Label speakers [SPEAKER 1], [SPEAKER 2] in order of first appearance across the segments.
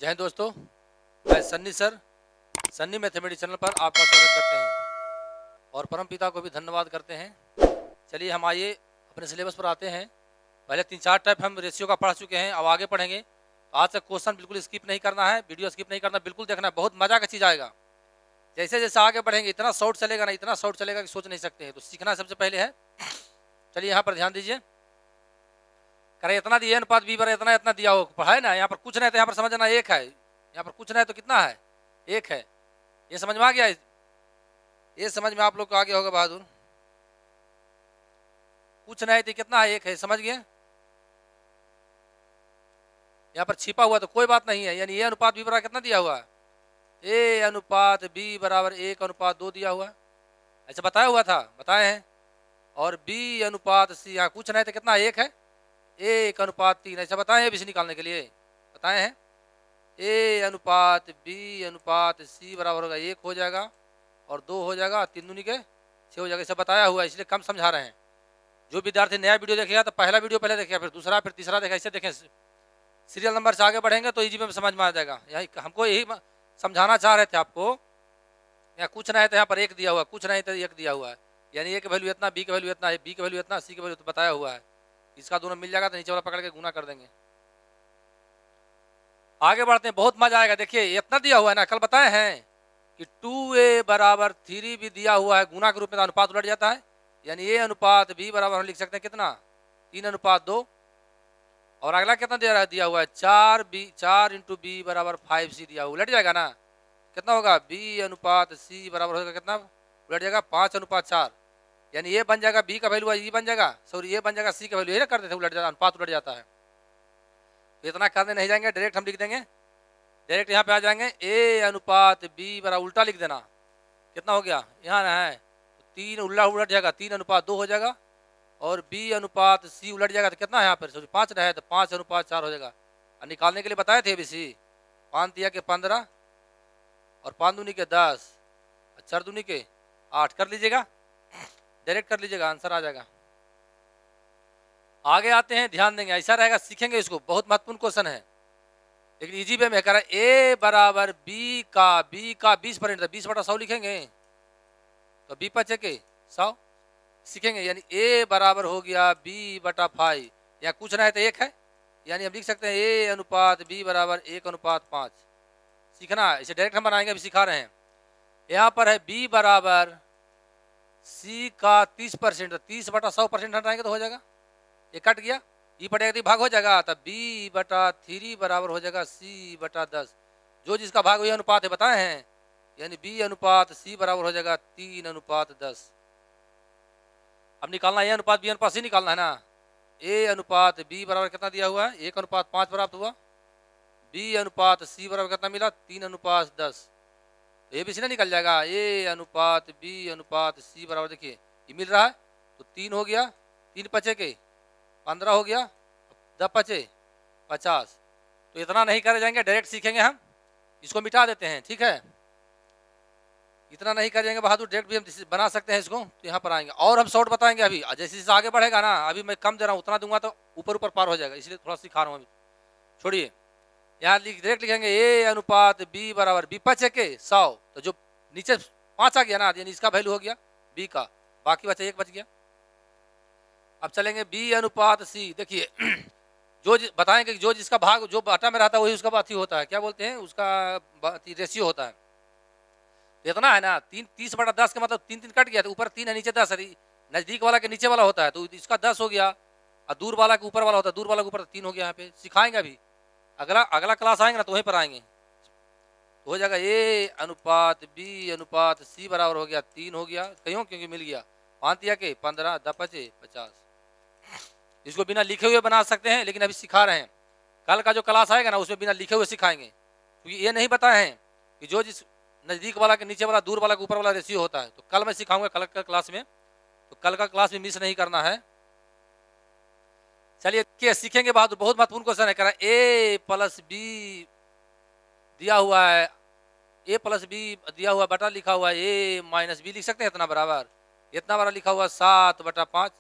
[SPEAKER 1] जय हिंद दोस्तों, मैं Sunny sir Sunny mathematics channel पर आपका स्वागत करते हैं और परम पिता को भी धन्यवाद करते हैं। चलिए हम आइए अपने सिलेबस पर आते हैं। पहले 3-4 टाइप हम रेशियो का पढ़ चुके हैं, अब आगे पढ़ेंगे। आज से क्वेश्चन बिल्कुल स्किप नहीं करना है, वीडियो स्किप नहीं करना, बिल्कुल देखना है, बहुत मजा का चीज़ आएगा। जैसे जैसे आगे बढ़ेंगे इतना शॉर्ट चलेगा ना, इतना शॉर्ट चलेगा कि सोच नहीं सकते हैं। तो सीखना सबसे पहले है। चलिए यहाँ पर ध्यान दीजिए। करे इतना दिए अनुपात बी बराबर इतना इतना दिया हो, है ना। यहाँ पर कुछ नहीं तो यहाँ पर समझना एक है, यहाँ पर कुछ नहीं तो कितना है, एक है। ये समझ में आ गया, ये समझ में आप लोग को आ गया होगा बहादुर। कुछ नहीं तो कितना है, एक है, समझ गए। यहाँ पर छिपा हुआ तो कोई बात नहीं है, यानी ए अनुपात बी बराबर कितना दिया हुआ है, ए अनुपात बी बराबर 1:2 दिया हुआ है, ऐसा बताया हुआ था, बताए हैं। और बी अनुपात सी, यहाँ कुछ नहीं तो कितना एक है, 1:3, ऐसा बताए हैं। बीसी निकालने के लिए बताए हैं। ए अनुपात बी अनुपात सी बराबर होगा 1 हो जाएगा और 2 हो जाएगा, 3 दूनी के 6 हो जाएगा, ऐसा बताया हुआ है, इसलिए कम समझा रहे हैं। जो विद्यार्थी नया वीडियो देखेगा तो पहला वीडियो पहले देखेगा, फिर दूसरा, फिर तीसरा देखा, ऐसे देखें। सीरियल नंबर से आगे बढ़ेंगे तो इजी में समझ में आ जाएगा। यही हमको यही समझाना चाह रहे थे आपको। यहाँ कुछ नहीं है तो यहाँ पर एक दिया हुआ, कुछ नहीं तो एक दिया हुआ है, यानी ए की वैल्यू इतना, बी की वैल्यू इतना है, बी की वैल्यू इतना, सी की वैल्यू तो बताया हुआ है। इसका दोनों मिल जाएगा तो नीचे वाला पकड़ के गुना कर देंगे। आगे बढ़ते हैं, बहुत मजा आएगा। देखिए इतना दिया हुआ है ना, कल बताए हैं कि 2a बराबर 3 भी दिया हुआ है, गुना के रूप में अनुपात उलट जाता है, यानी ए अनुपात बी बराबर हम लिख सकते हैं कितना, 3:2। और अगला कितना दिया हुआ है, 4 इंटू बी बराबर 5c दिया हुआ, उलट जाएगा ना, कितना होगा, बी अनुपात सी बराबर होगा कितना, उलट जाएगा 5:4, यानी ये बन जाएगा बी का वैल्यू, ये बन जाएगा, सॉरी ये बन जाएगा सी का वैल्यू, ये ना कर देते उलट जाता, अनुपात उलट जाता है। तो इतना करने नहीं जाएंगे, डायरेक्ट हम लिख देंगे, डायरेक्ट यहाँ पे आ जाएंगे, ए अनुपात बी बराबर उल्टा लिख देना, कितना हो गया, यहाँ ना है तो 3 उलट जाएगा, 3:2 हो जाएगा, और बी अनुपात सी उलट जाएगा तो कितना है यहाँ पर, 5 रहे तो 5:4 हो जाएगा। और निकालने के लिए बताए थे बीसी, 5 दिया के 15 और 5 दूनी के 10 और 4 दूनी के 8 कर लीजिएगा, डायरेक्ट कर लीजिएगा, आंसर आ जाएगा। आगे आते हैं, ध्यान देंगे, ऐसा रहेगा, सीखेंगे इसको, बहुत महत्वपूर्ण क्वेश्चन है, लेकिन इजी वे में करा। ए बराबर बी का 20%, 20/100 लिखेंगे तो बी पचे के 100 सीखेंगे, यानी ए बराबर हो गया b/5, या कुछ ना है तो एक है, यानी हम लिख सकते हैं ए अनुपात बी बराबर 1:5। सीखना, इसे डायरेक्ट हम बनाएंगे, अभी सिखा रहे हैं। यहाँ पर है बी बराबर सी का 30%, 30/100% हटाएंगे तो हो जाएगा, ये कट गया, ई पटेगा तो भाग हो जाएगा, तब b/3 बराबर हो जाएगा c/10, जो जिसका भाग वही अनुपात है, बताए हैं, यानी b अनुपात c बराबर हो जाएगा 3:10। अब निकालना ए अनुपात बी अनुपात सी निकालना है ना। ए अनुपात बी बराबर कितना दिया हुआ है, 1:5 प्राप्त हुआ, बी अनुपात सी बराबर कितना मिला, 3:10, तो ये भी सी ना निकल जाएगा, ए अनुपात बी अनुपात सी बराबर, देखिए ये मिल रहा है तो 3 हो गया, 3 पचे के 15 हो गया, 10 पचे 50। तो इतना नहीं करे जाएंगे, डायरेक्ट सीखेंगे हम, इसको मिटा देते हैं, ठीक है। इतना नहीं कर जाएंगे बहादुर, डायरेक्ट भी हम बना सकते हैं इसको, तो यहाँ पर आएंगे और हम शॉर्ट बताएंगे। अभी जैसे जैसे आगे बढ़ेगा ना, अभी मैं कम दे रहा हूँ, उतना दूंगा तो ऊपर ऊपर पार हो जाएगा, इसलिए थोड़ा सिखा रहा हूँ अभी, छोड़िए। यहाँ डायरेक्ट लिखेंगे ए अनुपात बी बराबर बी पचे के 100, तो जो नीचे 5 आ गया ना, यानी इसका वैल्यू हो गया बी का, बाकी बचा 1 बच गया। अब चलेंगे बी अनुपात सी, देखिए जो बताएंगे जो जिसका भाग जो बाटा में रहता है वही उसका बाती होता है, क्या बोलते हैं उसका, रेशियो होता है। इतना है ना, 30/10 का मतलब 3 कट गया, तो ऊपर 3 है नीचे 10 है, नजदीक वाला के नीचे वाला होता है तो इसका 10 हो गया, और दूर वाला के ऊपर वाला होता है, दूर वाला के ऊपर 3 हो गया। यहाँ पे सिखाएंगे अभी, अगला क्लास आएंगे ना तो वहीं पर आएंगे, तो हो जाएगा ए अनुपात बी अनुपात सी बराबर हो गया 3 हो गया, कहीं क्योंकि मिल गया, 5 दिया के 15 10 पचे 50। इसको बिना लिखे हुए बना सकते हैं, लेकिन अभी सिखा रहे हैं, कल का जो क्लास आएगा ना उसमें बिना लिखे हुए सिखाएंगे, क्योंकि ये नहीं बताए हैं कि जो जिस नजदीक वाला के नीचे वाला, दूर वाला के ऊपर वाला रेशियो होता है, तो कल मैं सिखाऊंगा, कल का क्लास में, तो कल का क्लास में मिस नहीं करना है। चलिए क्या सीखेंगे, बहुत महत्वपूर्ण क्वेश्चन है, कह रहा है ए प्लस बी दिया हुआ है, ए प्लस बी दिया हुआ बटा लिखा हुआ है ए माइनस बी, लिख सकते हैं इतना बराबर, इतना बड़ा लिखा हुआ 7/5।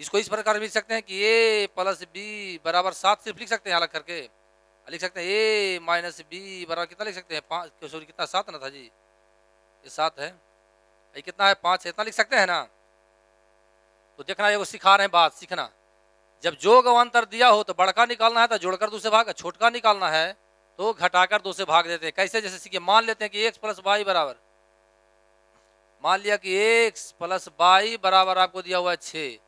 [SPEAKER 1] इसको इस प्रकार लिख सकते हैं कि ए प्लस बी बराबर 7 सिर्फ लिख सकते हैं अलग करके, लिख सकते हैं ए माइनस बी बराबर कितना लिख सकते हैं 5, सॉरी कितना 7 ना था जी, ये 7 है, ये कितना है 5 है, इतना लिख सकते हैं ना। तो देखना ये सिखा रहे हैं बात सीखना, जब जोग अवान्तर दिया हो तो बड़का निकालना है तो जोड़कर 2 से भाग, छोटका निकालना है तो घटाकर 2 से भाग देते हैं। कैसे, जैसे सीखिए, मान लेते हैं कि x प्लस वाई बराबर, मान लिया कि x प्लस वाई बराबर आपको दिया हुआ है 6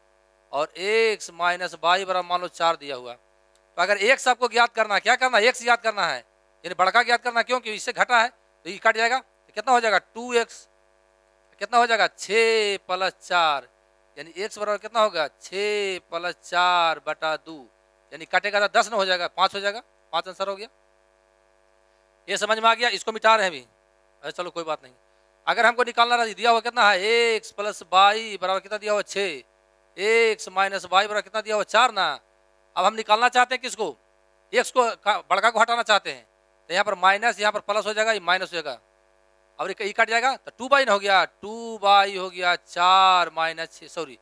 [SPEAKER 1] और x माइनस वाई बराबर मान लो 4 दिया हुआ। तो अगर x आपको ज्ञात करना है, क्या करना है, x ज्ञात करना है, यानी बड़का ज्ञात करना है, क्योंकि इससे घटा है तो ये कट जाएगा, तो कितना हो जाएगा 2x, कितना हो जाएगा 6 प्लस 4, यानी x बराबर कितना होगा 6 प्लस 4 बटा 2, यानी कटेगा तो 10 ना हो जाएगा 5 हो जाएगा, 5 आंसर हो गया। ये समझ में आ गया, इसको मिटा रहे हैं अभी, अरे चलो कोई बात नहीं। अगर हमको निकालना रहा दिया हुआ कितना है x प्लस वाई बराबर कितना दिया हुआ 6, x माइनस वाई बराबर कितना दिया हुआ 4 ना। अब हम निकालना चाहते हैं किसको, x को, बड़का को हटाना चाहते हैं, तो यहाँ पर माइनस, यहाँ पर प्लस हो जाएगा, ये माइनस हो जाएगा, और ये कट जाएगा तो 2 बाई ना हो गया, 2 बाई हो गया 4 माइनस 6, सॉरी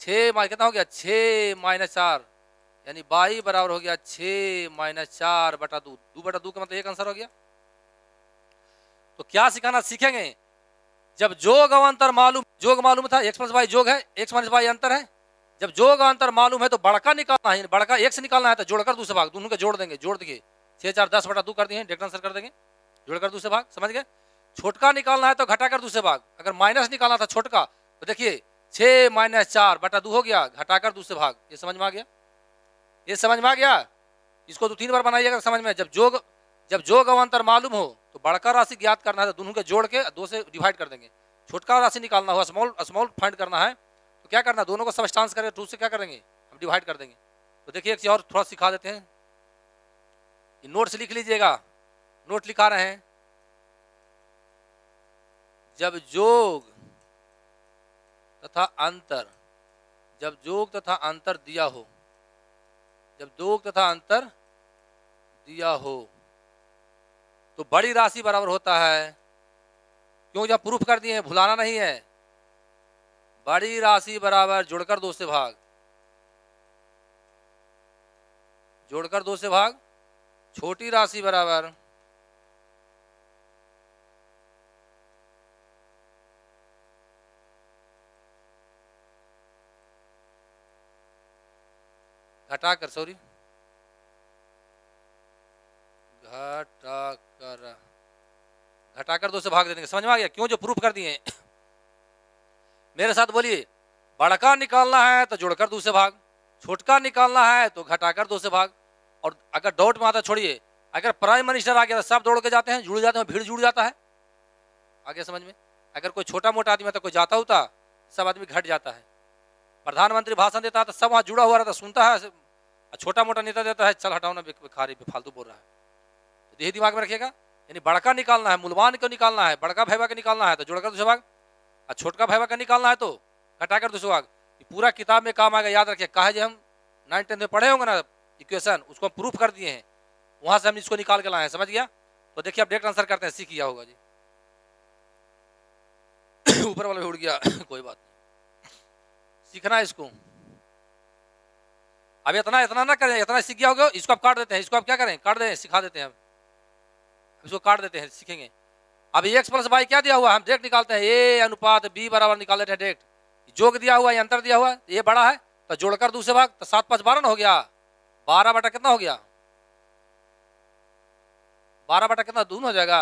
[SPEAKER 1] 6 कितना हो गया 6 माइनस 4, यानी बाई बराबर हो गया 6 माइनस 4 बटा 2, 2 बटा 2 का मतलब एक आंसर हो गया। तो क्या सिखाना सीखेंगे, जब जोग अवंतर मालूम, जोग मालूम था x प्लस वाई जोग है, x माइनस वाई अंतर है, जब जोग अंतर मालूम है तो बड़का निकालना है, बड़का x निकालना है तो जोड़कर 2 से भाग, दोनों के जोड़ देंगे, जोड़ देखिए 6 4 10 बटा 2 कर दिए, डायरेक्ट आंसर कर देंगे, जोड़कर 2 से भाग, समझ गए। छोटका निकालना है तो घटाकर 2 से भाग, अगर माइनस निकालना था छोटका तो देखिए 6 माइनस 4 बटा 2 हो गया, घटाकर 2 से भाग, ये समझ में आ गया, ये समझ में आ गया। इसको 2-3 बार बनाइएगा समझ में। जब जोग अवंतर मालूम हो तो बड़का राशि ज्ञात करना है तो दोनों के जोड़ के 2 से डिवाइड कर देंगे, छोटका राशि निकालना हो, स्मॉल फाइंड करना है तो क्या करना, दोनों को सबस्टांस करके 2 से क्या करेंगे हम डिवाइड कर देंगे। तो देखिए एक चीज और थोड़ा सिखा देते हैं, नोट्स लिख लीजिएगा, नोट लिखा रहे हैं, जब जोग तथा अंतर, जब जोग तथा अंतर दिया हो, जब जोग तथा अंतर दिया हो तो बड़ी राशि बराबर होता है, क्यों, जब प्रूफ कर दिए हैं, भुलाना नहीं है, बड़ी राशि बराबर जोड़कर 2 से भाग, जोड़कर 2 से भाग, छोटी राशि बराबर घटाकर, सॉरी घटाकर 2 से भाग दे देंगे, समझ में आ गया, क्यों, जो प्रूफ कर दिए मेरे साथ बोलिए, बड़का निकालना है तो जोड़कर 2 से भाग, छोटका निकालना है तो घटाकर 2 से भाग, और अगर डाउट में आता छोड़िए, अगर प्राइम मिनिस्टर आ गया तो सब दौड़ के जाते हैं, जुड़ जाते हैं, भीड़ जुड़ जाता है, आगे समझ में। अगर कोई छोटा मोटा आदमी है तो कोई जाता होता, सब आदमी घट जाता है, प्रधानमंत्री भाषण देता है तो सब वहाँ जुड़ा हुआ रहता, सुनता है, छोटा मोटा नेता देता है, चल हटाओ ना भिखारी फालतू बोल रहा है, तो यही दिमाग में रखिएगा, यानी बड़का निकालना है, मूलवान को निकालना है, बड़का भैया का निकालना है तो जोड़कर 2 से भाग, और छोटका भैया का निकालना है तो घटाकर 2 से भाग। पूरा किताब में काम आएगा, याद रखिए, कहा जो हम 9th 10th में पढ़े होंगे ना इक्वेशन, उसको हम प्रूफ कर दिए हैं, वहां से हम इसको निकाल के लाए हैं, समझ गया। तो देखिए अब डायरेक्ट आंसर करते हैं, सीख गया होगा जी ऊपर वाला भी उड़ गया कोई बात नहीं, सीखना है इसको। अब इतना ना करें, इतना सीख गया होगा, इसको आप काट देते हैं, इसको आप क्या करें, काट दें, सिखा देते हैं हम, इसको काट देते हैं, सीखेंगे। अब x प्लस वाई क्या दिया हुआ, हम डायरेक्ट निकालते हैं, ए अनुपात b बराबर निकाल देते हैं डायरेक्ट, जोग दिया हुआ है, अंतर दिया हुआ है, ये बड़ा है तो जोड़कर 2 से भाग, तो 7 5 12 ना हो गया, 12 बटा कितना हो गया, 12 बटा कितना 2 हो जाएगा,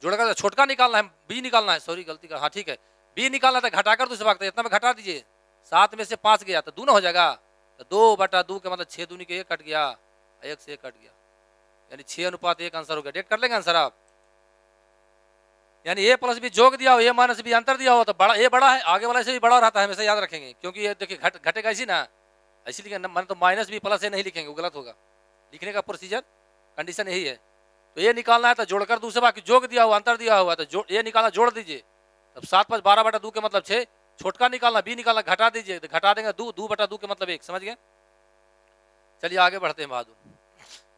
[SPEAKER 1] जोड़कर, छोटका निकालना है, b निकालना है, सॉरी गलती कर, हाँ ठीक है, b निकालना था, घटाकर 2 से भागते, इतना में घटा दीजिए, 7 में से 5 गया तो 2 ना हो जाएगा, तो 2 बटा 2 का मतलब 6 दूनी के 1 कट गया, 1 से 1 कट गया, यानी 6 अनुपात 1 आंसर हो गया। डायरेक्ट कर लेंगे आंसर आप, यानी ए प्लस बी जोग दिया हो, ए माइनस बी अंतर दिया हो तो बड़ा, ए बड़ा है, आगे वाला से भी बड़ा रहता है, हमेशा याद रखेंगे, क्योंकि ये देखिए घटेगा इसी ना, ऐसी लिखेंगे, मन तो माइनस बी प्लस ए नहीं लिखेंगे, वो गलत होगा, लिखने का प्रोसीजर कंडीशन यही है। तो ये निकालना है तो जोड़कर 2 से भाग, जोग दिया हुआ अंतर दिया हुआ तो ये निकालना, जोड़ दीजिए, तब 7 5 12 बटा 2 के मतलब 6, छोटका निकालना बी निकालना, घटा दीजिए तो घटा देंगे 2 बटा 2 के मतलब 1, समझ गए। चलिए आगे बढ़ते हैं, बाद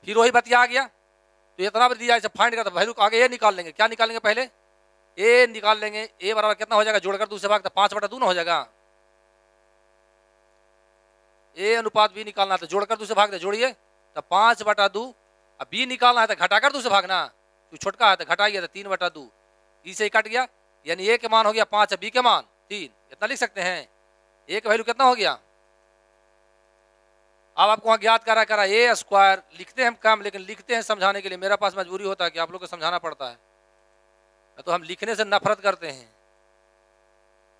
[SPEAKER 1] फिर वही बतिया आ गया, तो इतना भी दिया फाइंड करता, वैल्यू आगे ये निकाल लेंगे, क्या निकालेंगे पहले, ए निकाल लेंगे, ए बराबर कितना हो जाएगा, जोड़कर 2 से भाग तो 5 बटा 2 ना हो जाएगा, ए अनुपात बी निकालना तो जोड़कर 2 से भाग दे, जोड़िए तो तो 5/2। अब बी निकालना है तो घटाकर 2 से भागना, तो छोटका है तो घटाइए तो 3/2। ई से कट गया, यानी ए के मान हो गया 5, बी के मान 3, इतना लिख सकते हैं। ए का वैल्यू कितना हो गया। अब आपको वहां ज्ञात करा ए स्क्वायर लिखते हैं हम कम, लेकिन लिखते हैं समझाने के लिए। मेरा पास मजबूरी होता है कि आप लोग को समझाना पड़ता है, तो हम लिखने से नफरत करते हैं,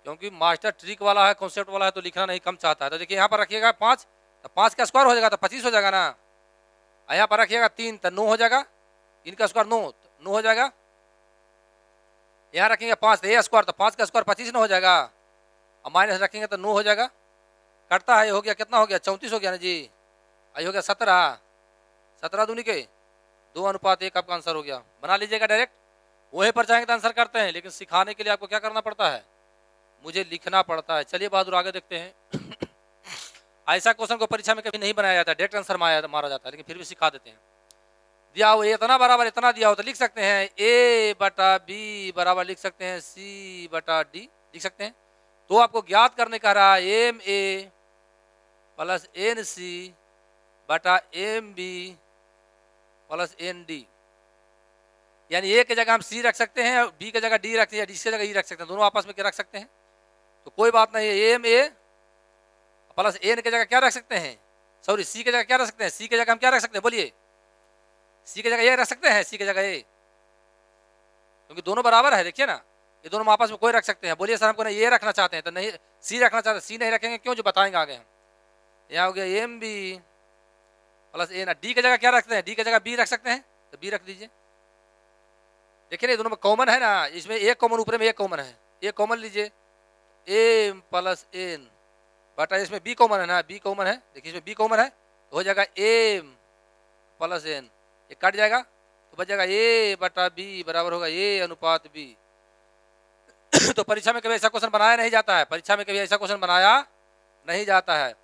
[SPEAKER 1] क्योंकि मास्टर ट्रिक वाला है, कॉन्सेप्ट वाला है, तो लिखना नहीं कम चाहता है। तो देखिए यहाँ पर रखिएगा 5, तो 5 का स्क्वायर हो जाएगा तो 25 हो जाएगा ना। यहाँ पर रखिएगा 3 तो 9 हो जाएगा, इनका स्क्वायर 9 हो जाएगा। यहाँ रखेंगे 5 तो ए स्क्वायर, तो 5 का स्क्वायर 25 हो जाएगा, और माइनस रखेंगे तो 9 हो जाएगा। कटता है, हो गया कितना हो गया 34 हो गया ना जी। आई हो गया 17 दूनी के 2:1 आपका आंसर हो गया। बना लीजिएगा डायरेक्ट, वहीं पर जाएंगे तो आंसर करते हैं, लेकिन सिखाने के लिए आपको क्या करना पड़ता है, मुझे लिखना पड़ता है। चलिए बहादुर आगे देखते हैं। ऐसा क्वेश्चन को परीक्षा में कभी नहीं बनाया जाता, डायरेक्ट आंसर मारा जाता है, लेकिन फिर भी सिखा देते हैं। दिया हो इतना बराबर इतना दिया हो तो लिख सकते हैं A/B बराबर लिख सकते हैं C/D लिख सकते हैं। तो आपको ज्ञात करने का रहा MA plus NC/MB plus ND, यानी ए की जगह हम C रख सकते हैं, B की जगह D रख सकते हैं, D की जगह E रख सकते हैं, दोनों आपस में क्या रख सकते हैं, तो कोई बात नहीं है। MA प्लस N की जगह क्या रख सकते हैं, सॉरी C की जगह क्या रख सकते हैं, C की जगह हम क्या रख सकते हैं, बोलिए सी की जगह ये रख सकते हैं, सी की जगह ए, क्योंकि दोनों बराबर है। देखिए ना, ये दोनों आपस में कोई रख सकते हैं। बोलिए सर हमको ये रखना चाहते हैं, तो नहीं सी रखना चाहते हैं, सी नहीं रखेंगे क्यों, जो बताएंगे आगे हम। यहाँ हो गया MB प्लस ए ना, डी की जगह क्या रखते हैं, डी की जगह बी रख सकते हैं, तो बी रख दीजिए। देखिए ना, दोनों में कॉमन है ना, इसमें एक कॉमन ऊपर में एक कॉमन है, एक कॉमन लीजिए M प्लस N बटा इसमें बी कॉमन है ना, बी कॉमन है, देखिए इसमें बी कॉमन है, तो हो जाएगा M प्लस N, ये कट जाएगा तो बच जाएगा A/B बराबर होगा A/B। तो परीक्षा में कभी ऐसा क्वेश्चन बनाया नहीं जाता है, परीक्षा में कभी ऐसा क्वेश्चन बनाया नहीं जाता है।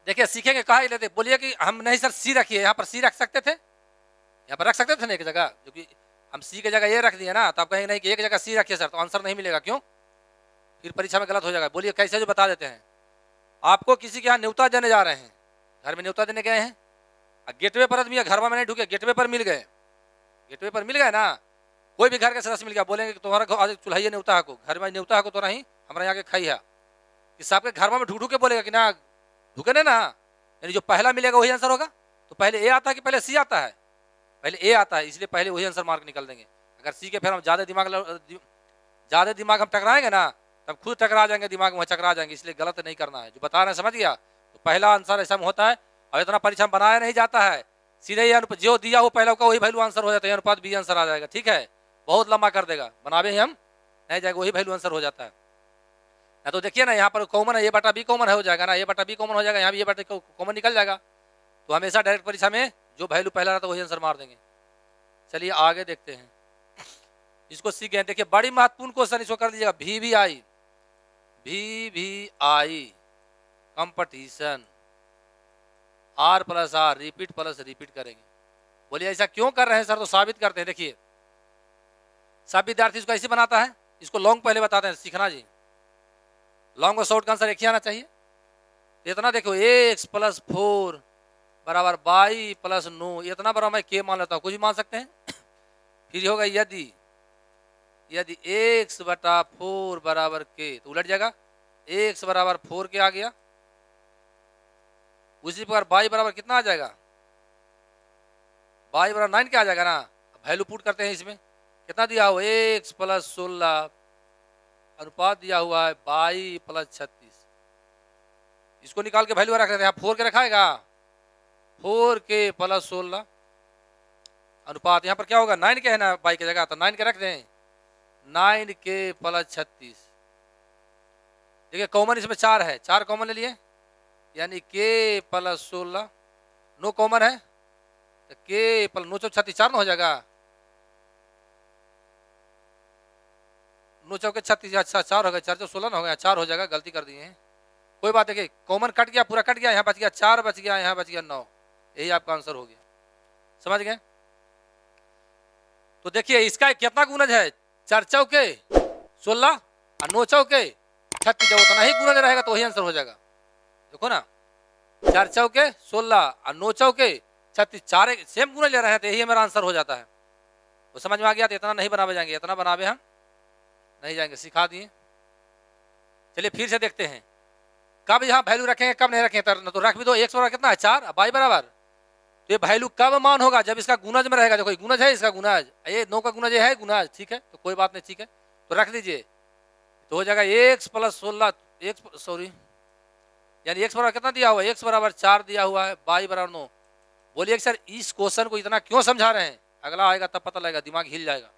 [SPEAKER 1] देखिए सीखेंगे कहा ही लेते, बोलिए कि हम नहीं सर सी रखिए, यहाँ पर सी रख सकते थे, यहाँ पर रख सकते थे ना एक जगह, क्योंकि हम सी की जगह ये रख दिए ना, तो आप कहेंगे नहीं कि एक जगह सी रखिए सर, तो आंसर नहीं मिलेगा, क्यों, फिर परीक्षा में गलत हो जाएगा। बोलिए कैसे, जो बता देते हैं। आपको किसी के यहाँ न्योता देने जा रहे हैं, घर में न्योता देने गए हैं, गेटवे पर आदमी घर में नहीं ढुके, गेटवे पर मिल गए, गेटवे पर मिल गए ना, कोई भी घर के सदस्य मिल गया, बोलेंगे कि तुम्हारा चूल्हा न्योता को, घर में न्योता को तो नहीं, हमारे यहाँ के खाई है, कि आपके घर में ढूक ढूक के बोलेगा कि ना ढूके ना, यानी जो पहला मिलेगा वही आंसर होगा। तो पहले ए आता है कि पहले सी आता है, पहले ए आता है, इसलिए पहले वही आंसर मार्क निकल देंगे। अगर सी के फिर हम ज़्यादा दिमाग हम टकराएंगे ना, तब खुद टकरा जाएंगे, दिमाग में चकरा जाएंगे, इसलिए गलत नहीं करना है, जो बता रहे हैं समझ गया। तो पहला आंसर ऐसा होता है, और इतना परीक्षा बनाया नहीं जाता है, सीधे ही जो दिया हो पहले का वही वैल्यू आंसर हो जाता है, अनुपात बी आंसर आ जाएगा। ठीक है, बहुत लंबा कर देगा, बनावे ही हम नहीं जाएगा, वही वैल्यू आंसर हो जाता है ना। तो देखिए ना, यहाँ पर कॉमन है, A/B कॉमन हो जाएगा ना, A/B कॉमन हो जाएगा, यहाँ भी A/B कॉमन निकल जाएगा। तो हमेशा डायरेक्ट परीक्षा में जो वैल्यू पहला रहता है वही आंसर मार देंगे। चलिए आगे देखते हैं, इसको सीख गए। देखिए बड़ी महत्वपूर्ण क्वेश्चन, इसको कर दीजिएगा VVI competition, R+R repeat plus repeat करेंगे। बोलिए ऐसा क्यों कर रहे हैं सर, तो साबित करते हैं। देखिए सब विद्यार्थी इसको ऐसे बनाता है, इसको लॉन्ग पहले बताते हैं, सीखना जी, लॉन्ग और शॉर्ट का आंसर एक ही आना चाहिए। तो इतना देखो x + 4 बराबर y + 9, इतना बराबर मैं k मान लेता हूँ, कुछ भी मान सकते हैं। फिर होगा यदि x/4 बराबर k, तो उलट जाएगा, x बराबर 4 के आ गया। उसी प्रकार y बराबर कितना आ जाएगा, y बराबर 9 के आ जाएगा ना। वैल्यू पुट करते हैं, इसमें कितना दिया हुआ x + 16 अनुपात दिया हुआ है y + 36, इसको निकाल के वैल्यू रख देते हैं। 4 के रखाएगा, 4k + 16 अनुपात, यहाँ पर क्या होगा 9 के है ना y की जगह, तो 9 के रख दें, 9k + 36। देखिए कॉमन इसमें 4 है, 4 कॉमन ले लिए, यानी k + 16, 9 कॉमन है, तो k + 9 × 36 4 हो जाएगा, 9 × 36, अच्छा 4 हो गया, 4 × 16 हो गया, 4 हो जाएगा, गलती कर दिए हैं, कोई बात। देखिए कॉमन कट गया, पूरा कट गया, यहाँ बच गया 4 बच गया, यहाँ बच गया 9, यही आपका आंसर हो गया, समझ गए। तो देखिए इसका कितना गुणज है, 4 चौके 16 और 9 चौके 36, जब उतना ही गुणज रहेगा तो वही आंसर हो जाएगा। देखो ना, 4 चौके 16 और 9 चौके 36, चार सेम गुना ले रहे हैं तो यही मेरा आंसर हो जाता है। तो समझ में आ गया? तो इतना नहीं बनावे जाएंगे, इतना बनावे हम नहीं जाएंगे, सिखा दिए। चलिए फिर से देखते हैं कब यहाँ वैल्यू रखेंगे कब नहीं रखेंगे। तो रख भी दो, 1 से कितना है 4, बाई बराबर। तो ये वैल्यू कब मान होगा? जब इसका गुणज में रहेगा। देखो गुणज है, इसका गुणज ये 9 का गुणज है गुणज, ठीक है तो कोई बात नहीं, ठीक है तो रख दीजिए। तो हो जाएगा x + 16 x सॉरी यानी x बराबर कितना दिया हुआ है? x बराबर 4 दिया हुआ है, y बराबर 9। बोलिए सर इस क्वेश्चन को इतना क्यों समझा रहे हैं? अगला आएगा तब पता लगेगा, दिमाग हिल जाएगा।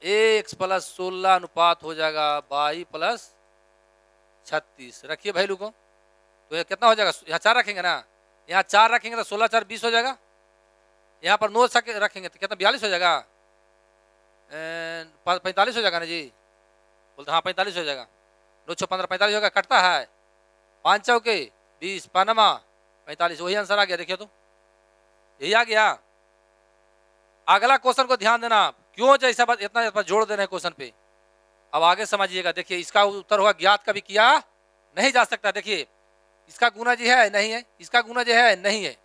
[SPEAKER 1] x + 16 अनुपात हो जाएगा y + 36। रखिए वैल्यू को, तो ये कितना हो जाएगा? यहाँ 4 रखेंगे ना, यहाँ 4 रखेंगे तो 16 4 20 हो जाएगा। यहाँ पर 9 रखेंगे तो कितना 42 हो जाएगा, 45 हो जाएगा ना जी। बोलते हाँ 45 हो जाएगा। 9 6 15 45 होगा, कटता है 5 चौके 20 5 45, वही आंसर आ गया। देखिए तो यही आ गया। अगला क्वेश्चन को ध्यान देना, क्यों जैसा इतना जोड़ देना है क्वेश्चन पे। अब आगे समझिएगा। देखिए इसका उत्तर होगा ज्ञात कभी किया नहीं जा सकता। देखिए इसका गुणज है नहीं है, इसका गुणज है नहीं है,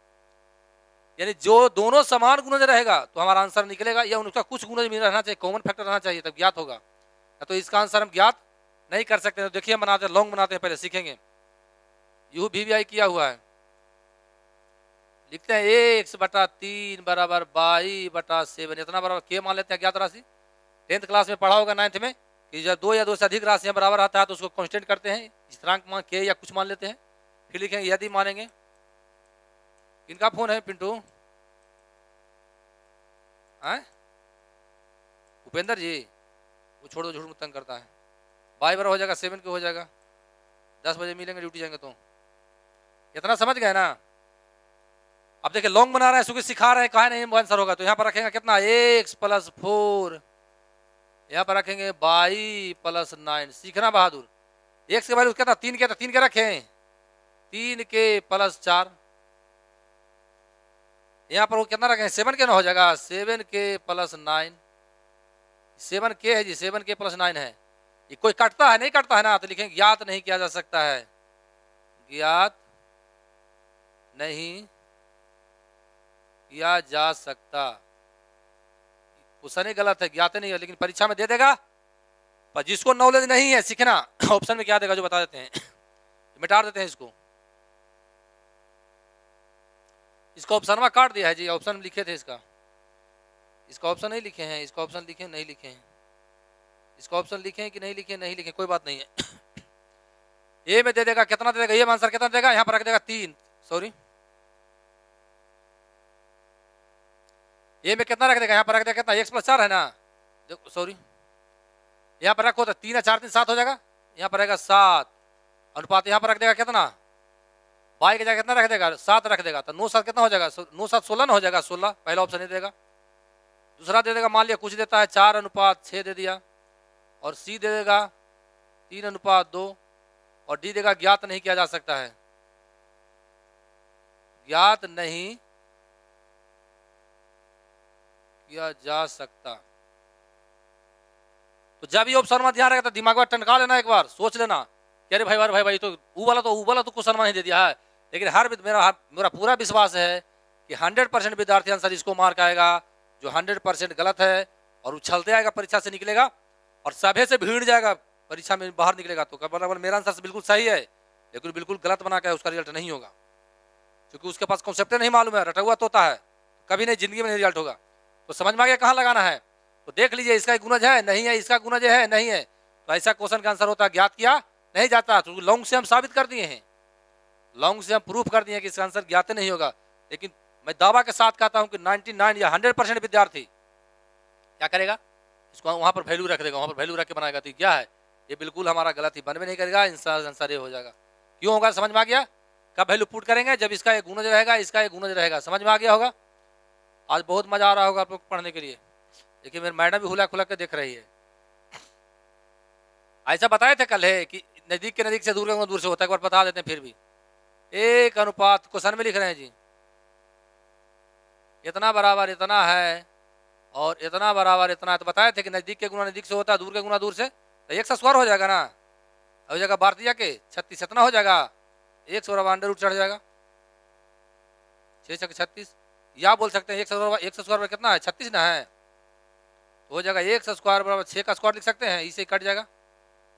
[SPEAKER 1] यानी जो दोनों समान गुणज रहेगा तो हमारा आंसर निकलेगा, या उनका कुछ गुणज में रहना चाहिए, कॉमन फैक्टर रहना चाहिए, तब ज्ञात होगा। तो इसका आंसर हम ज्ञात नहीं कर सकते। तो देखिए बनाते हैं, लॉन्ग बनाते हैं, पहले सीखेंगे। यू भी किया हुआ है, लिखते हैं x/3 बराबर y/7, इतना बराबर के मान लेते हैं ज्ञात राशि। 10th क्लास में पढ़ा होगा 9th में कि जब 2 या 2 से अधिक राशियां बराबर आता है तो उसको कांस्टेंट करते हैं, स्थिरांक मान के या कुछ मान लेते हैं। फिर लिखेंगे यदि मानेंगे। इनका फोन है पिंटू, उपेंद्र जी, वो छोड़ दो, झूठ तंग करता है। y बराबर हो जाएगा 7 के हो जाएगा। 10 बजे मिलेंगे, ड्यूटी जाएंगे। तो इतना समझ गए ना। अब देखिए लॉन्ग बना रहे हैं, सुखी सिखा रहे हैं, कहा नहीं आंसर होगा। तो यहाँ पर रखेंगे कितना x + 4, यहाँ पर रखेंगे y + 9। सीखना बहादुर। x के वैल्यू कितना 3 के, तो 3 के रखें, 3 के + 4। यहाँ पर वो कितना रखेंगे 7 के ना हो जाएगा, 7 के + 9। 7 के है जी, 7 के + 9 है। ये कोई कटता है नहीं कटता है ना, तो लिखेंगे ज्ञात नहीं किया जा सकता है, ज्ञात नहीं किया जा सकता। क्वेश्चन ही गलत है, ज्ञात नहीं है, लेकिन परीक्षा में दे देगा। पर जिसको नॉलेज नहीं है सीखना, ऑप्शन में क्या देगा जो बता देते हैं, मिटा देते हैं इसको। इसका ऑप्शन में काट दिया है जी, ऑप्शन लिखे थे इसका ऑप्शन नहीं लिखे हैं, इसका ऑप्शन लिखे नहीं लिखे हैं, इसका ऑप्शन लिखे हैं कि नहीं लिखे, नहीं लिखे, कोई बात नहीं है। ए में दे देगा, कितना दे देगा, ये आंसर कितना देगा, यहाँ पर रख देगा 3, सॉरी ए में कितना रख देगा, यहाँ पर रख देगा कितना, x + 4 है ना, सॉरी यहाँ पर रखो तो 3 4 3 7 हो जाएगा। यहाँ पर रहेगा 7 अनुपात, यहाँ पर रख देगा कितना, y की जगह कितना रख देगा 7 रख देगा। तो 9 7 कितना हो जाएगा, 9 7 16 ना हो जाएगा, 16। पहला ऑप्शन नहीं देगा, दूसरा दे देगा, मान लिया कुछ देता है 4/6 दे दिया, और सी दे देगा 3/2, और डी देगा ज्ञात नहीं किया जा सकता है, ज्ञात नहीं किया जा सकता। तो जब ये ऑप्शन में ध्यान रहेगा तो दिमाग में टनका लेना, एक बार सोच लेना कि अरे भाई तो ऊ वाला तो क्वेश्चन में नहीं दे दिया है। लेकिन मेरा पूरा विश्वास है कि 100% विद्यार्थी आंसर इसको मार्क आएगा, जो 100% गलत है, और उछलते आएगा परीक्षा से निकलेगा, और सभे से भीड़ जाएगा परीक्षा में, बाहर निकलेगा। तो बराबर मेरा आंसर बिल्कुल सही है, लेकिन बिल्कुल गलत बना के उसका रिजल्ट नहीं होगा, क्योंकि उसके पास कॉन्सेप्ट नहीं मालूम है, रटा हुआ तोता है, कभी नहीं जिंदगी में नहीं रिजल्ट होगा। तो समझ में आ गया कहाँ लगाना है। तो देख लीजिए, इसका गुणज है नहीं है, इसका गुणज है नहीं है, तो ऐसा क्वेश्चन का आंसर होता है ज्ञात किया नहीं जाता। तो लॉन्ग से हम साबित कर दिए हैं, लॉन्ग से हम प्रूफ कर दिए कि इसका आंसर ज्ञात नहीं होगा। लेकिन मैं दावा के साथ कहता हूं कि 99 या 100% विद्यार्थी क्या करेगा, इसको वहां पर वैल्यू रख देगा, वहां पर वैल्यू रख के बनाएगा। तो क्या है, ये बिल्कुल हमारा गलत ही, बनवे नहीं करेगा, आंसर ये हो जाएगा। क्यों होगा, समझ में आ गया। कब वैल्यू पुट करेंगे, जब इसका एक गुणज रहेगा, इसका एक गुणज रहेगा। समझ में आ गया होगा। आज बहुत मजा आ रहा होगा आप लोग पढ़ने के लिए। देखिए मेरी मैडम भी हुला खुला के देख रही है। ऐसा बताए थे कल है कि नजदीक के नजदीक से दूर का दूर से होता है, एक बार बता देते हैं। फिर भी 1 क्वेश्चन में लिख रहे हैं जी, इतना बराबर इतना है और इतना बराबर इतना है। तो बताए थे कि नजदीक के गुना नजदीक से होता है, दूर के गुना दूर से। तो 1 से स्क्वायर हो जाएगा ना, हो जाएगा 12 के 36, इतना हो जाएगा। एक सौ अंडर रूट चढ़ जाएगा 6 छक 36, या बोल सकते हैं एक सौ स्क्वायर कितना है 36 ना है, तो हो जाएगा एक सौ स्क्वायर बराबर 6 का स्क्वायर लिख सकते हैं, इसे कट जाएगा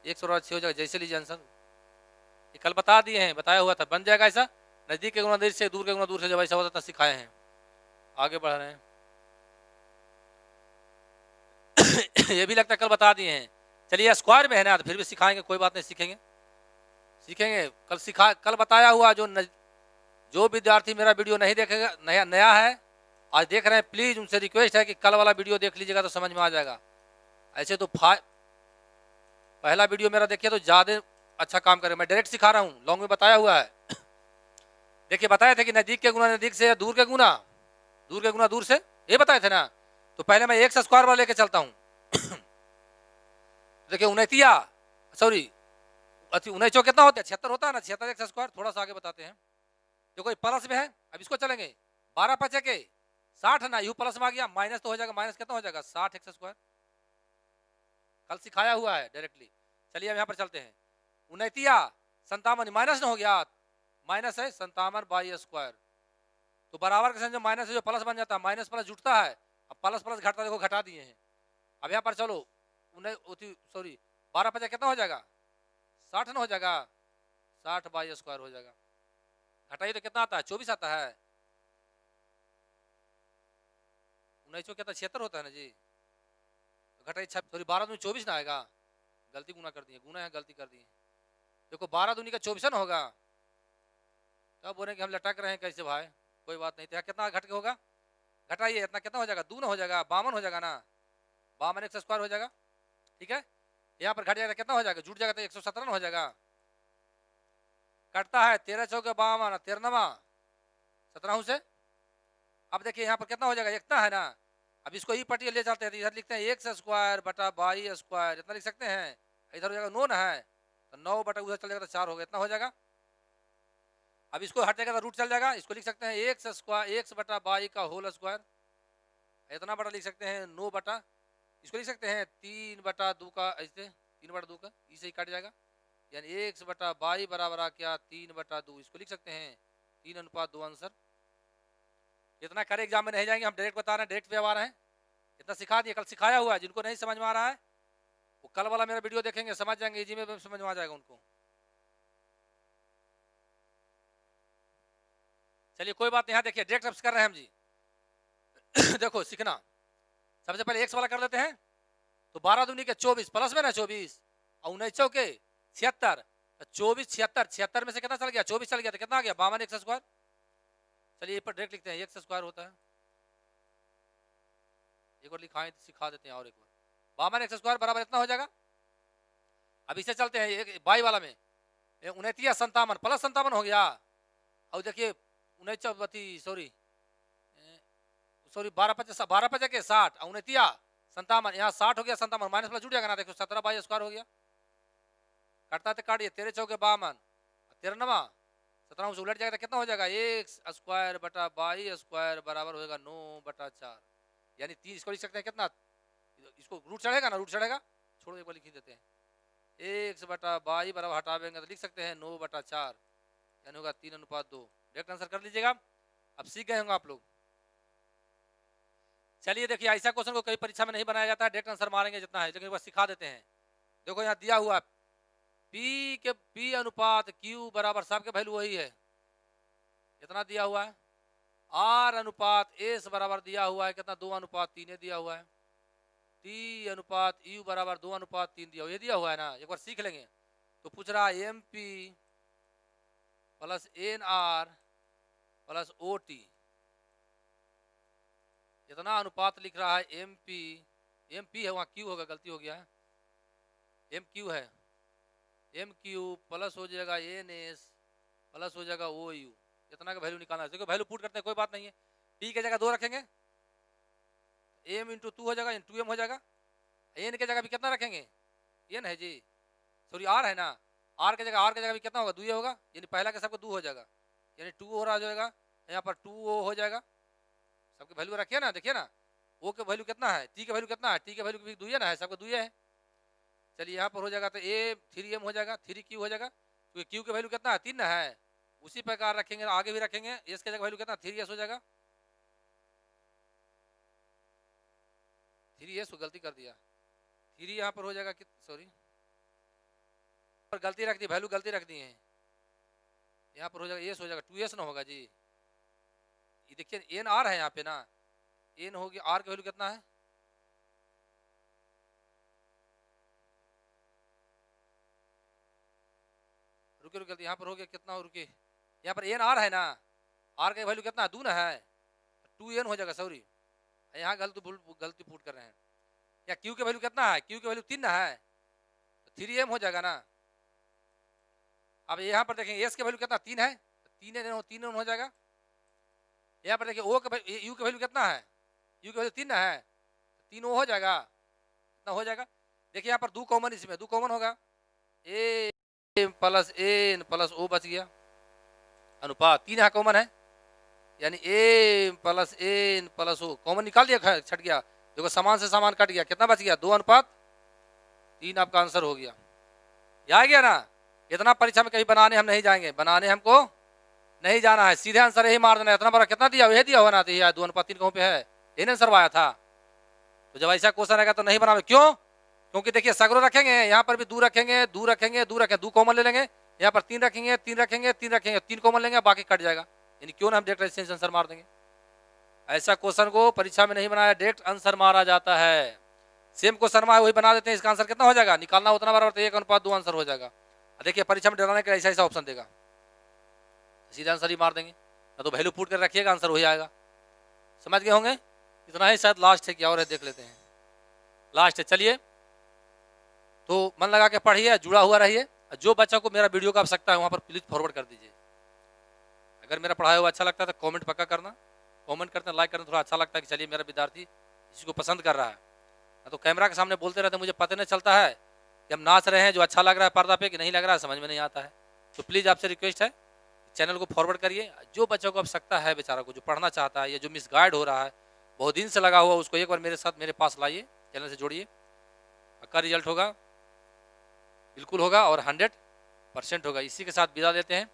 [SPEAKER 1] 1 बराबर 6 हो जाएगा। जैसे लीजिए आंसर, ये कल बता दिए हैं, बताया हुआ था, बन जाएगा ऐसा। नजदीक के गुना नजदीक से, दूर के गुना दूर से, जब ऐसा होता था सिखाए हैं। आगे बढ़ रहे हैं ये भी लगता है कल बता दिए हैं। चलिए स्क्वायर में है ना, तो फिर भी सिखाएंगे, कोई बात नहीं, सीखेंगे सीखेंगे कल कल बताया हुआ। जो विद्यार्थी मेरा वीडियो नहीं देखेगा, नया है आज देख रहे हैं, प्लीज उनसे रिक्वेस्ट है कि कल वाला वीडियो देख लीजिएगा तो समझ में आ जाएगा। ऐसे तो पहला वीडियो मेरा देखिए तो ज्यादा अच्छा काम करेगा। मैं डायरेक्ट सिखा रहा हूँ, लॉन्ग में बताया हुआ है देखिए बताए थे कि नजदीक के गुना नजदीक से, दूर के गुना दूर से, ये बताए थे ना। तो पहले मैं 1 स्क्वायर वाला लेके चलता हूँ देखिए 29 सॉरी 19 कितना होता है 76 होता है ना, 76 1 स्क्वायर। थोड़ा सा आगे बताते हैं, देखो प्लस में है, अब इसको चलेंगे 12 5 के 60 ना, यू प्लस में आ गया, माइनस तो हो जाएगा, माइनस कितना हो जाएगा 60 एक्स स्क्वायर, कल सिखाया हुआ है डायरेक्टली। चलिए अब यहाँ पर चलते हैं 29 57 माइनस ना हो गया, माइनस है 57 बाई स्क्वायर, तो बराबर के साथ जो माइनस है जो प्लस बन जाता है, माइनस प्लस जुटता है, अब प्लस प्लस घटता, देखो घटा दिए हैं। अब यहाँ पर चलो सॉरी 12 5 कितना हो जाएगा 60 ना हो जाएगा, 60 बाई स्क्वायर हो जाएगा, घटाइए तो कितना आता है 24 आता है, 19 कितना 76 होता है ना जी, तो घटाइए सॉरी 12 दूनी 24 ना आएगा, गलती गुना कर दिए, गुना है गलती कर दिए, देखो 12 दूनी का 24 ना होगा, तब बोले कि हम लटक रहे हैं कैसे भाई, कोई बात नहीं, तो कितना घट के होगा, घटाइए इतना कितना हो जाएगा 2 ना हो जाएगा, 52 हो जाएगा ना, 52 एक्स स्क्वायर हो जाएगा, ठीक है। यहाँ पर घट जाएगा कितना हो जाएगा, जुट जाएगा तो 117 हो जाएगा, कटता है 13 चौके 52 13 17 से। अब देखिए यहाँ पर कितना हो जाएगा, इतना है ना, अब इसको ई पट्टी ले जाते हैं, इधर लिखते हैं एक्स स्क्वायर बटा बाई स्क्वायर, इतना लिख सकते हैं, इधर हो जाएगा 9 ना है, तो 9 बटा उधर चल जाएगा तो 4 हो गया, इतना हो जाएगा। अब इसको हट जाएगा तो रूट चल जाएगा, इसको लिख सकते हैं एक्स स्क्वायर एक्स बटा बाई का होल स्क्वायर, इतना बटा लिख सकते हैं 9 बटा, इसको लिख सकते हैं 3 बटा 2 का, ऐसे 3 बटा 2 का, इसे ही कट जाएगा, यानी एक्स बटा बाई बराबर आ क्या 3 बटा 2, इसको लिख सकते हैं 3:2 आंसर। इतना करे एग्जाम में नहीं जाएंगे, हम डायरेक्ट बता रहे हैं, डायरेक्ट व्यवहार है, इतना सिखा दिए, कल सिखाया हुआ है, जिनको नहीं समझ में आ रहा है वो कल वाला मेरा वीडियो देखेंगे, समझ जाएंगे, इजी में समझ में आ जाएगा उनको। चलिए कोई बात नहीं, यहाँ देखिए डायरेक्ट अब कर रहे हैं हम जी देखो सीखना, सबसे पहले एक्स वाला कर लेते हैं, तो 12 दूनी के 24 प्लस में ना 24 और 19 के 76, 24 76 76 में से कितना चल गया 24 चल गया, तो कितना आ गया 52 एक्स स्क्वायर। चलिए पर डायरेक्ट लिखते हैं एक्स स्क्वायर होता है, एक बार लिखाएं तो सिखा देते हैं, और एक बार 52 एक्स स्क्वायर बराबर इतना हो जाएगा। अब इसे चलते हैं एक बाई वाला में, 29 57 प्लस 57 हो गया, और देखिए 19 सॉरी 12 5 के 60 और 29 57, यहाँ 60 हो गया 57 माइनस प्लस जुड़ जाएगा ना, देखो 17 बाई स्क्वायर हो गया, कटता तो काटिए 13 चौके 52 13 17 से उलट जाएगा तो कितना हो जाएगा एक्स स्क्वायर बटा बाई स्क्वायर बराबर होगा 9 बटा 4, यानी 30 इसको लिख सकते हैं कितना, इसको रूट चढ़ेगा ना, रूट चढ़ेगा, छोड़ो एक बार लिख ही देते हैं, एक्स बटा बाई बराबर हटावेंगे तो लिख सकते हैं 9 बटा 4, यानी होगा 3:2। डायरेक्ट आंसर कर लीजिएगा, अब सीख गए होंगे आप लोग। चलिए देखिए ऐसा क्वेश्चन को कई परीक्षा में नहीं बनाया जाता है, डायरेक्ट आंसर मारेंगे जितना है, लेकिन बस सिखा देते हैं। देखो यहाँ दिया हुआ P अनुपात Q बराबर, सबके वैल्यू वही है, इतना दिया हुआ है, R अनुपात S बराबर दिया हुआ है कितना 2:3 दिया हुआ है, T अनुपात U बराबर 2:3 दिया हुआ, ये दिया हुआ है ना, एक बार सीख लेंगे। तो पूछ रहा है MP plus NR plus OT, इतना अनुपात लिख रहा है MP है, वहाँ Q होगा, गलती हो गया है, MQ है, MQ प्लस हो जाएगा NS प्लस हो जाएगा OU, इतना का वैल्यू निकालना है, देखो वैल्यू पुट करते हैं कोई बात नहीं है, T की जगह 2 रखेंगे, M इंटू 2 हो जाएगा, 2M हो जाएगा, N की जगह भी कितना रखेंगे, N है जी, सॉरी R है ना, R की जगह भी कितना होगा 2 होगा, यानी पहला के सबको 2 हो जाएगा, यानी 2 हो रहा जाएगा, यहाँ पर 2O हो जाएगा, सबके वैल्यू रखिए ना, देखिए ना O के वैल्यू कितना है, T के वैल्यू कितना है, T के वैल्यू भी 2 है ना, है सबको 2 है। चलिए यहाँ पर हो जाएगा तो A 3M हो जाएगा, 3Q हो जाएगा, क्योंकि Q के वैल्यू कितना है 3 है, उसी प्रकार रखेंगे, आगे भी रखेंगे। एस की जगह वैल्यू कितना 3s हो जाएगा। 3s को गलती कर दिया, 3 यहाँ पर हो जाएगा, सॉरी पर गलती रख दी, वैल्यू गलती रख दी है। यहाँ पर हो जाएगा एस हो जाएगा, 2s ना होगा जी। ये देखिए एन आर है यहाँ पे ना, एन होगी, आर की वैल्यू कितना है, रुके रुके, यहाँ पर हो गया कितना, रुके, यहाँ पर एन आर है ना, आर का वैल्यू कितना है, 2 ना है, 2n हो जाएगा, सॉरी यहाँ गलती पुट कर रहे हैं। या क्यू की वैल्यू कितना है, क्यू की वैल्यू 3 ना है, तो 3m हो जाएगा ना। अब यहाँ पर देखेंगे एस की वैल्यू कितना 3 है, 3n हो जाएगा। यहाँ पर देखिए ओ का यू की वैल्यू कितना है, यू की वैल्यू 3 ना है, 3o हो जाएगा, कितना हो जाएगा। देखिए यहाँ पर 2 कॉमन, इसमें 2 कॉमन होगा, A plus N plus O बच गया, अनुपात 3 यहाँ कॉमन है, यानी A plus N plus O common निकाल दिया, छट गया। देखो समान से समान कट गया, कितना बच गया, 2:3 आपका आंसर हो गया। आ गया ना। इतना परीक्षा में कहीं बनाने हम नहीं जाएंगे, बनाने हमको नहीं जाना है, सीधे आंसर यही मार देना है। इतना बड़ा कितना दिया, यही दिया होना चाहिए, 2:3 कहीं पे है, यही आंसर आया था। तो जब ऐसा क्वेश्चन रहेगा तो नहीं बनावे, क्यों, क्योंकि देखिए सगरो रखेंगे, यहाँ पर भी 2 रखेंगे, 2 रखेंगे, 2 रखेंगे, 2 कॉमन ले लेंगे, यहाँ पर 3 रखेंगे, 3 रखेंगे, 3 रखेंगे, 3 कॉमन लेंगे, बाकी कट जाएगा, यानी क्यों ना हम डायरेक्ट आंसर मार देंगे। ऐसा क्वेश्चन को परीक्षा में नहीं बनाया, डायरेक्ट आंसर मारा जाता है। सेम क्वेश्चन में वही बना देते हैं, इसका आंसर कितना हो जाएगा, निकालना उतना बराबर 1:2 आंसर हो जाएगा। देखिए परीक्षा में डराने के लिए ऐसा ऐसा ऑप्शन देगा, सीधा आंसर ही मार देंगे, ना तो वैल्यू पुट कर रखिएगा, आंसर हो जाएगा। समझ गए होंगे, इतना ही शायद लास्ट है, क्या और है देख लेते हैं, लास्ट है। चलिए तो मन लगा के पढ़िए, जुड़ा हुआ रहिए। जो बच्चा को मेरा वीडियो का आवश्यकता है वहाँ पर प्लीज फॉरवर्ड कर दीजिए। अगर मेरा पढ़ाया हुआ अच्छा लगता है तो कमेंट पक्का करना, कमेंट करना, लाइक करना, थोड़ा अच्छा लगता है कि चलिए मेरा विद्यार्थी इसको पसंद कर रहा है। तो कैमरा के सामने बोलते रहते मुझे पता नहीं चलता है कि हम नाच रहे हैं, जो अच्छा लग रहा है पर्दा पे कि नहीं लग रहा है, समझ में नहीं आता है। तो प्लीज़ आपसे रिक्वेस्ट है, चैनल को फॉरवर्ड करिए। जो बच्चों को आवश्यकता है, बेचारा को जो पढ़ना चाहता है या जो मिसगाइड हो रहा है, बहुत दिन से लगा हुआ, उसको एक बार मेरे साथ मेरे पास लाइए, चैनल से जोड़िए, पक्का रिजल्ट होगा, बिल्कुल होगा और 100% होगा। इसी के साथ विदा लेते हैं।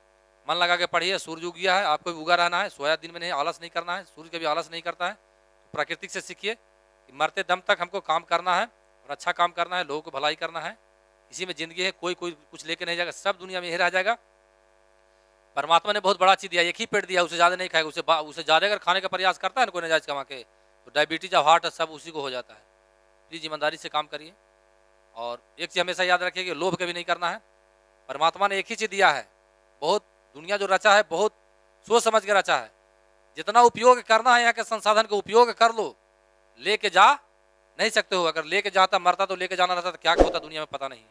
[SPEAKER 1] मन लगा के पढ़िए, सूरज उग गया है, आपको भी उगा रहना है, सोया दिन में नहीं, आलस नहीं करना है, सूर्य कभी आलस नहीं करता है। तो प्राकृतिक से सीखिए कि मरते दम तक हमको काम करना है और अच्छा काम करना है, लोगों को भलाई करना है, इसी में जिंदगी है। कोई कुछ लेके नहीं जाएगा, सब दुनिया में यही रह जाएगा। परमात्मा ने बहुत बड़ा चीज़ दिया, एक ही पेट दिया, उसे ज़्यादा नहीं खाएगा, उसे ज़्यादा अगर खाने का प्रयास करता है ना कोई नजायज कमा के, तो डायबिटीज और हार्ट सब उसी को हो जाता है। प्लीज़ ईमानदारी से काम करिए और एक चीज़ हमेशा याद रखिए कि लोभ कभी नहीं करना है। परमात्मा ने एक ही चीज़ दिया है, बहुत दुनिया जो रचा है बहुत सोच समझ के रचा है, जितना उपयोग करना है यहाँ के संसाधन का उपयोग कर लो, लेके जा नहीं सकते हो। अगर लेके जाता मरता तो लेके जाना रहता तो क्या होता दुनिया में पता नहीं,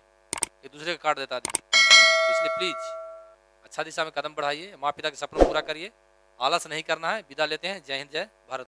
[SPEAKER 1] एक दूसरे का काट देता आदमी। इसलिए प्लीज अच्छा दिशा में कदम बढ़ाइए, माँ पिता के सपनों पूरा करिए, आलस नहीं करना है। विदा लेते हैं, जय हिंद, जय भारत।